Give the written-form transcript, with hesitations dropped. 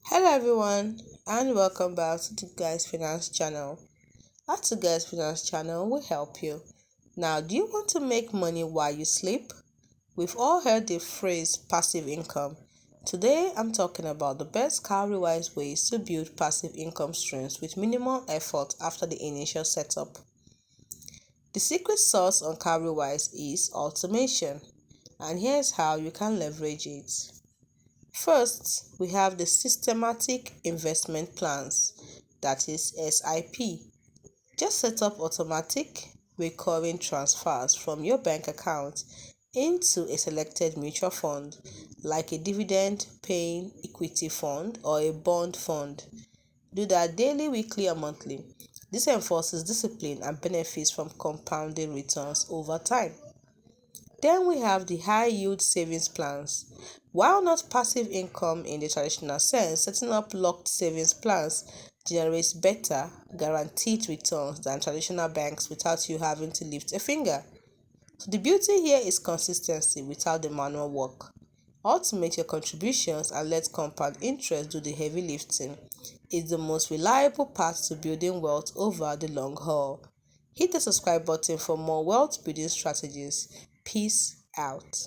Hello everyone and welcome back to Twoguysfinance channel. At Twoguysfinance channel, we help you. Now, do you want to make money while you sleep? We've all heard the phrase passive income. Today, I'm talking about the best Cowrywise ways to build passive income streams with minimal effort after the initial setup. The secret sauce on Cowrywise is automation, and here's how you can leverage it. First, we have the systematic investment plans, that is SIP. Just set up automatic recurring transfers from your bank account into a selected mutual fund, like a dividend paying equity fund or a bond fund. Do that daily, weekly, or monthly. This enforces discipline and benefits from compounding returns over time. Then we have the high yield savings plans. While not passive income in the traditional sense, setting up locked savings plans generates better, guaranteed returns than traditional banks without you having to lift a finger. So the beauty here is consistency without the manual work. Automate your contributions and let compound interest do the heavy lifting. It's the most reliable path to building wealth over the long haul. Hit the subscribe button for more wealth building strategies. Peace out.